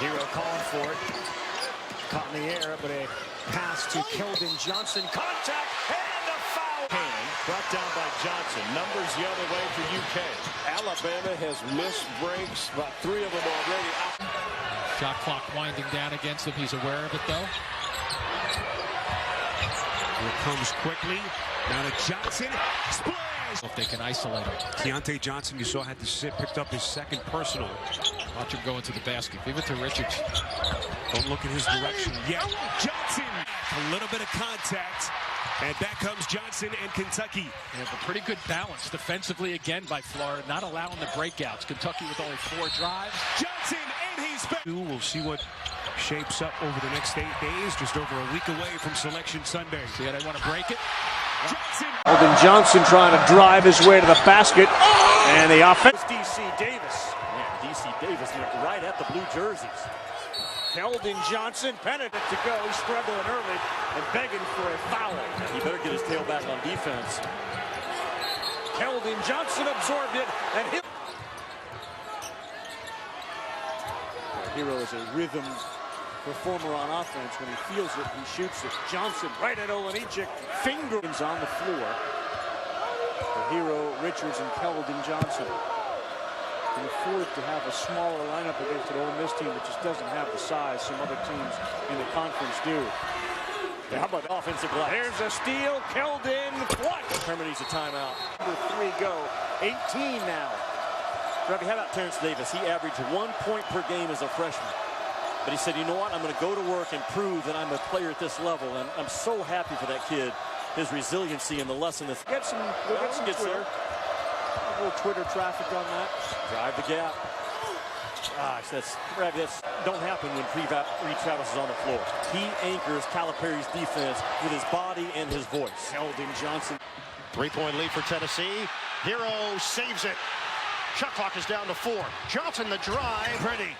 Hero calling for it. Caught in the air, but a pass to Keldon Johnson. Contact and a foul. Brought down by Johnson. Numbers the other way for UK. Alabama has missed breaks, about 3 of them already. Shot clock winding down against him. He's aware of it, though. Here comes quickly. Now to Johnson. Splash! If they can isolate him. Keontae Johnson, you saw, had to sit, picked up his second personal. Watch him go into the basket. Give it to Richards. Don't look in his direction yet. Johnson! A little bit of contact. And back comes Johnson and Kentucky. They have a pretty good balance defensively again by Florida, not allowing the breakouts. Kentucky with only 4 drives. Johnson, and he's back. We'll see what shapes up over the next 8 days, just over a week away from Selection Sunday. See how they want to break it? Johnson. Keldon Johnson trying to drive his way to the basket. And the offense. D.C. Davis. Yeah, D.C. Davis right at the blue jerseys. Keldon Johnson, penitent to go, struggling early and begging for a foul. He better get his tail back on defense. Keldon Johnson absorbed it and hit. Hero is a rhythm performer on offense. When he feels it, he shoots it. Johnson right at Olenichik. Fingers on the floor. The Hero, Richards, and Keldon Johnson can afford to have a smaller lineup against an Ole Miss team that just doesn't have the size some other teams in the conference do. Yeah, how about the offensive glass? There's a steal. Keldon. What? Herman needs a timeout. Number 3 go. 18 now. Robbie, how about Terrence Davis? He averaged 1 point per game as a freshman. But he said, you know what? I'm going to go to work and prove that I'm a player at this level. And I'm so happy for that kid. His resiliency and the lesson that's... We'll get some Twitter. A little Twitter traffic on that. Drive the gap. Gosh, that's don't happen when Reed Travis is on the floor. He anchors Calipari's defense with his body and his voice. Keldon Johnson. 3-point lead for Tennessee. Hero saves it. Shot clock is down to 4. Johnson the drive. Pretty.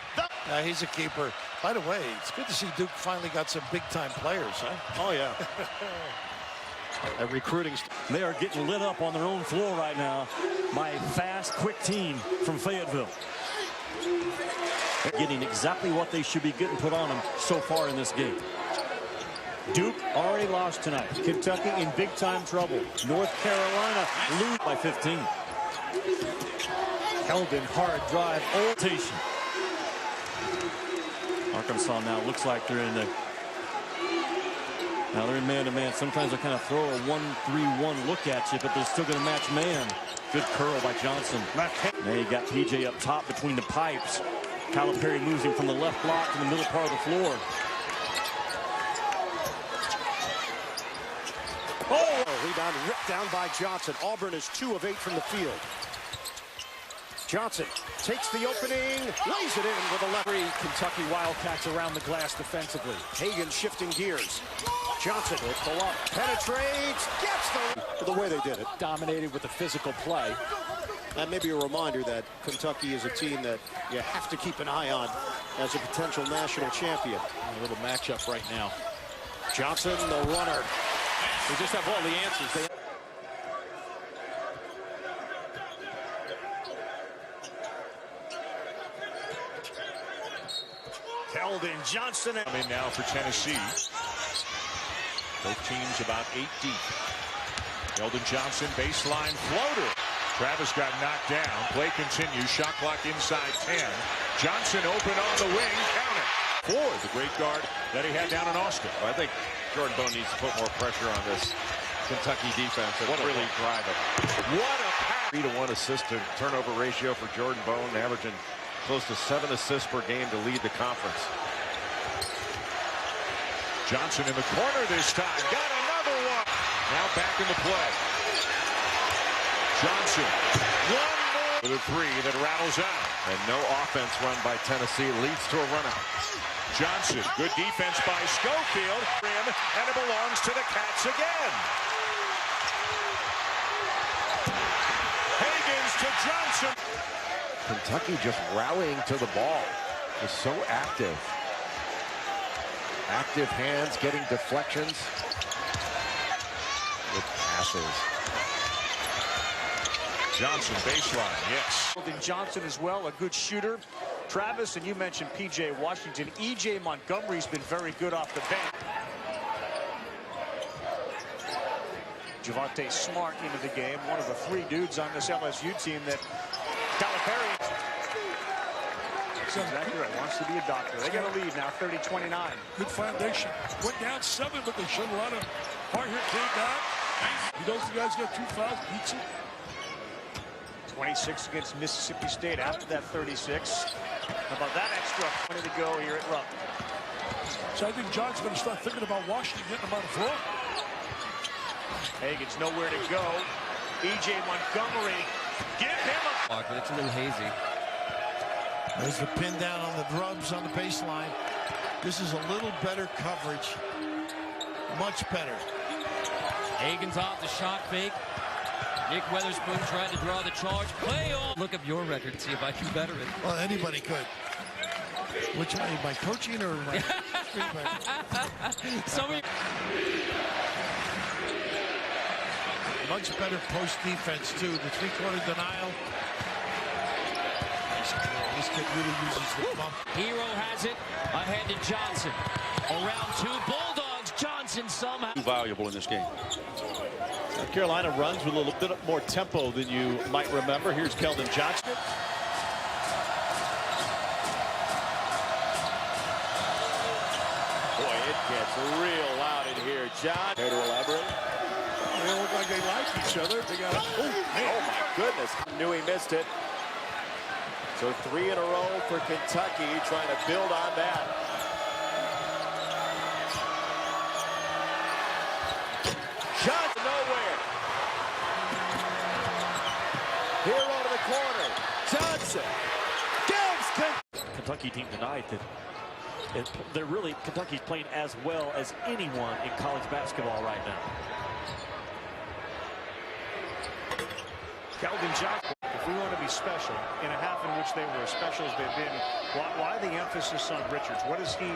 He's a keeper. By the way, it's good to see Duke finally got some big-time players, huh? Oh, yeah. Recruiting. They are getting lit up on their own floor right now. My fast, quick team from Fayetteville. They're getting exactly what they should be getting put on them so far in this game. Duke already lost tonight. Kentucky in big-time trouble. North Carolina lose by 15. Keldon, hard drive, rotation. Arkansas now looks like they're in the... Now they're in man-to-man. Sometimes they kind of throw a 1-3-1 look at you, but they're still going to match man. Good curl by Johnson. Now you got PJ up top between the pipes. Calipari moves him from the left block to the middle part of the floor. Oh, rebound ripped down by Johnson. Auburn is 2 of 8 from the field. Johnson takes the opening, lays it in with a left. Kentucky Wildcats around the glass defensively. Hagan shifting gears. Johnson will pull up, penetrates, gets the way they did it. Dominated with the physical play. That may be a reminder that Kentucky is a team that you have to keep an eye on as a potential national champion. A little matchup right now. Johnson, the runner. They just have all the answers. Keldon Johnson. Coming now for Tennessee. Both teams about 8 deep. Keldon Johnson, baseline floater. Travis got knocked down. Play continues. Shot clock inside 10. Johnson open on the wing. Count it. Ford, the great guard that he had down in Austin. I think Jordan Bone needs to put more pressure on this Kentucky defense and really drive it. What a pass. 3-to-1 assist to turnover ratio for Jordan Bone, averaging close to 7 assists per game to lead the conference. Johnson in the corner this time. Got another one. Now back in the play. Johnson. One more. With a 3 that rattles out. And no offense run by Tennessee leads to a run out. Johnson. Good defense by Schofield. And it belongs to the Cats again. Higgins to Johnson. Kentucky just rallying to the ball. Is so active. Active hands, getting deflections. With passes. Johnson baseline, yes. Keldon Johnson as well, a good shooter. Travis, and you mentioned P.J. Washington. E.J. Montgomery's been very good off the bench. Javonte Smart into the game, one of the 3 dudes on this LSU team that Calipari. That's exactly right. Wants to be a doctor. They got a lead now, 30-29. Good foundation. Went down 7, but they showed a lot of heart here. Came back. You know, the guys got 2 fouls. Beats it. 26 against Mississippi State after that 36. How about that extra 20 to go here at Rupp? So I think John's going to start thinking about Washington getting him on the floor. Hagan's nowhere to go. E.J. Montgomery, give him a... It's a little hazy. There's the pin down on the drubs on the baseline. This is a little better coverage. Much better. Hagan's off the shot fake. Nick Weatherspoon tried to draw the charge. Play on. Look up your record and see if I can better it. Well, anybody could. Which one? My coaching or my Somebody. Much better post defense too. The 3-quarter denial. This kid really uses the bump. Hero has it ahead to Johnson. Around 2 Bulldogs. Johnson somehow. Valuable in this game. South Carolina runs with a little bit more tempo than you might remember. Here's Keldon Johnson. Boy, it gets real loud in here. John. Care to elaborate? They look like they like each other. They got. Oh, man. Oh, my goodness. Knew he missed it. So 3 in a row for Kentucky, trying to build on that. Johnson nowhere. Hero to the corner. Johnson gives Kentucky team tonight that they're really, Kentucky's playing as well as anyone in college basketball right now. Keldon Johnson, if we want to be special in a half in which they were as special as they've been, why the emphasis on Richards? What does he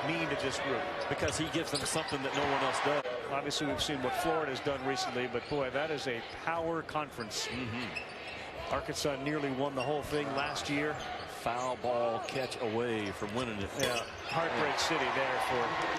mean to this group? Because he gives them something that no one else does. Obviously, we've seen what Florida's done recently, but boy, that is a power conference. Arkansas nearly won the whole thing last year. Foul ball catch away from winning it. Yeah, heartbreak city there for